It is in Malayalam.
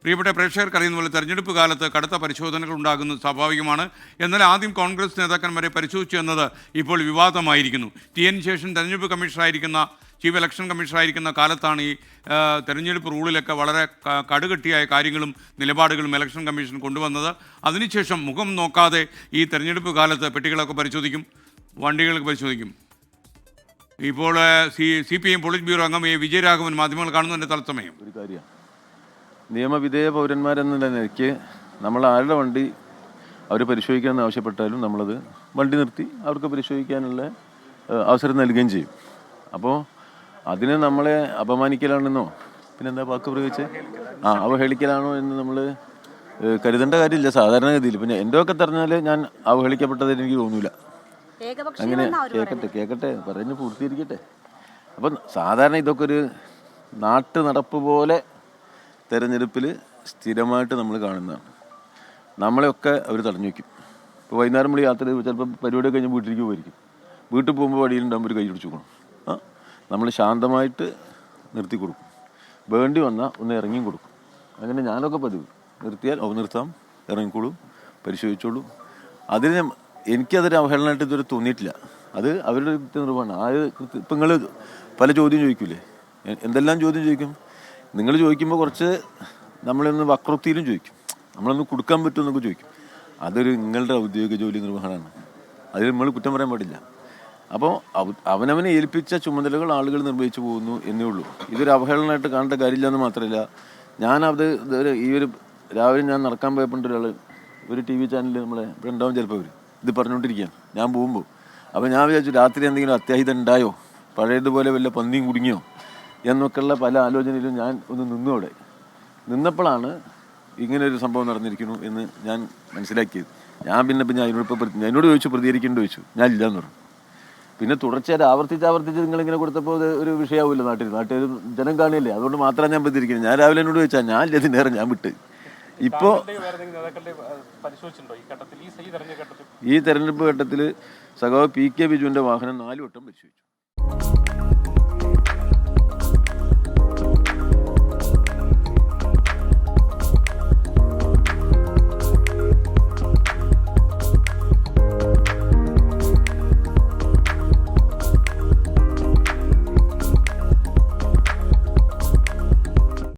പ്രിയപ്പെട്ട പ്രേക്ഷകർക്ക് അറിയുന്ന പോലെ തെരഞ്ഞെടുപ്പ് കാലത്ത് കടുത്ത പരിശോധനകൾ ഉണ്ടാകുന്നത് സ്വാഭാവികമാണ്. എന്നാൽ ആദ്യം കോൺഗ്രസ് നേതാക്കന്മാരെ പരിശോധിച്ചു എന്നത് ഇപ്പോൾ വിവാദമായിരിക്കുന്നു. ടി.എൻ. ശേഷൻ തെരഞ്ഞെടുപ്പ് കമ്മീഷണറായിരിക്കുന്ന ചീഫ് ഇലക്ഷൻ കമ്മീഷണറായിരിക്കുന്ന കാലത്താണ് ഈ തെരഞ്ഞെടുപ്പ് റൂളിലൊക്കെ വളരെ കടുകട്ടിയായ കാര്യങ്ങളും നിലപാടുകളും ഇലക്ഷൻ കമ്മീഷൻ കൊണ്ടുവന്നത്. അതിനുശേഷം മുഖം നോക്കാതെ ഈ തെരഞ്ഞെടുപ്പ് കാലത്ത് പെട്ടികളൊക്കെ പരിശോധിക്കും, വണ്ടികളൊക്കെ പരിശോധിക്കും. ഇപ്പോൾ CPM പോളിറ്റ് ബ്യൂറോ അംഗം വിജയരാഘവൻ മാധ്യമങ്ങൾ കാണുന്നതിൻ്റെ തത്സമയം ഒരു കാര്യമാണ്. നിയമവിധേയ പൗരന്മാരെന്ന നിലയ്ക്ക് നമ്മൾ ആരുടെ വണ്ടി അവർ പരിശോധിക്കണമെന്ന് ആവശ്യപ്പെട്ടാലും നമ്മളത് വണ്ടി നിർത്തി അവർക്ക് പരിശോധിക്കാനുള്ള അവസരം നൽകുകയും ചെയ്യും. അപ്പോൾ അതിന് നമ്മളെ അപമാനിക്കലാണെന്നോ പിന്നെന്താ വാക്ക് പ്രയോഗിച്ച് അവഹേളിക്കലാണോ എന്ന് നമ്മൾ കരുതേണ്ട കാര്യമില്ല സാധാരണഗതിയിൽ. പിന്നെ എൻ്റെ ഒക്കെ പറഞ്ഞാൽ ഞാൻ അവഹേളിക്കപ്പെട്ടതെന്ന് എനിക്ക് തോന്നൂല. അങ്ങനെ കേൾക്കട്ടെ പറഞ്ഞ് പൂർത്തീകരിക്കട്ടെ. അപ്പം സാധാരണ ഇതൊക്കെ ഒരു നാട്ടു നടപ്പ് പോലെ തെരഞ്ഞെടുപ്പിൽ സ്ഥിരമായിട്ട് നമ്മൾ കാണുന്നതാണ്. നമ്മളെയൊക്കെ അവർ തടഞ്ഞു വയ്ക്കും. ഇപ്പോൾ വൈകുന്നേരം നമ്മൾ യാത്ര ചിലപ്പോൾ പരിപാടി കഴിഞ്ഞ് വീട്ടിലേക്ക് പോയിരിക്കും. വീട്ടിൽ പോകുമ്പോൾ വഴിയിലുണ്ടാകുമ്പോൾ ഒരു കൈ പിടിച്ചു കൊടുക്കണം. നമ്മൾ ശാന്തമായിട്ട് നിർത്തി കൊടുക്കും. വേണ്ടി വന്നാൽ ഒന്ന് ഇറങ്ങിയും കൊടുക്കും. അങ്ങനെ ഞാനൊക്കെ പതിവ് നിർത്തിയാൽ നിർത്താം, ഇറങ്ങിക്കോളും, പരിശോധിച്ചോളൂ. അതിന് എനിക്കതൊരു അവഹേളനമായിട്ട് ഇതുവരെ തോന്നിയിട്ടില്ല. അത് അവരുടെ നിർവ്വഹണം. ഇപ്പം നിങ്ങൾ പല ചോദ്യം ചോദിക്കൂലേ, എന്തെല്ലാം ചോദ്യം ചോദിക്കും. നിങ്ങൾ ചോദിക്കുമ്പോൾ കുറച്ച് നമ്മളൊന്ന് വക്രോക്തിയിലും ചോദിക്കും, നമ്മളൊന്ന് കൊടുക്കാൻ പറ്റുമെന്നൊക്കെ ചോദിക്കും. അതൊരു നിങ്ങളുടെ ഔദ്യോഗിക ജോലി നിർവഹണമാണ്. അതിൽ നമ്മൾ കുറ്റം പറയാൻ പാടില്ല. അപ്പോൾ അവനവനെ ഏൽപ്പിച്ച ചുമതലകൾ ആളുകൾ നിർവഹിച്ചു പോകുന്നു എന്നേ ഉള്ളൂ. ഇതൊരു അവഹേളനമായിട്ട് കാണേണ്ട കാര്യമില്ല എന്ന് മാത്രമല്ല, ഞാനത് ഈ ഒരു രാവിലെ ഞാൻ നടക്കാൻ പോയപ്പോൾ ഒരാൾ ഒരു TV ചാനലിൽ നമ്മളെ ഇവിടെ ഉണ്ടാവും, ചിലപ്പോൾ അവർ ഇത് പറഞ്ഞുകൊണ്ടിരിക്കുകയാണ് ഞാൻ പോകുമ്പോൾ. അപ്പോൾ ഞാൻ വിചാരിച്ചു രാത്രി എന്തെങ്കിലും അത്യാഹിതം ഉണ്ടായോ, പഴയതുപോലെ വല്ല പന്നിയും കുടുങ്ങിയോ എന്നൊക്കെയുള്ള പല ആലോചനയിലും ഞാൻ ഒന്ന് നിന്നു. അവിടെ നിന്നപ്പോഴാണ് ഇങ്ങനൊരു സംഭവം നടന്നിരിക്കുന്നു എന്ന് ഞാൻ മനസ്സിലാക്കിയത്. ഞാൻ എന്നോട് ചോദിച്ചു പ്രതികരിക്കേണ്ടി ചോദിച്ചു, ഞാൻ ഇല്ലയെന്ന് പറഞ്ഞു. പിന്നെ തുടർച്ചയായിട്ട് ആവർത്തിച്ച് നിങ്ങളിങ്ങനെ കൊടുത്തപ്പോൾ ഒരു വിഷയമാവില്ല. നാട്ടിൽ ജനം കാണില്ലേ, അതുകൊണ്ട് മാത്രമാണ് ഞാൻ പ്രതികരിക്കുന്നത്. ഞാൻ രാവിലെ എന്നോട് ചോദിച്ചാൽ ഞാൻ ഇല്ല, നേരം ഞാൻ വിട്ട്. ഇപ്പോൾ ഈ തെരഞ്ഞെടുപ്പ് ഘട്ടത്തിൽ സഖാവ് PK ബിജുവിൻ്റെ വാഹനം 4 വട്ടം പരിശോധിച്ചു.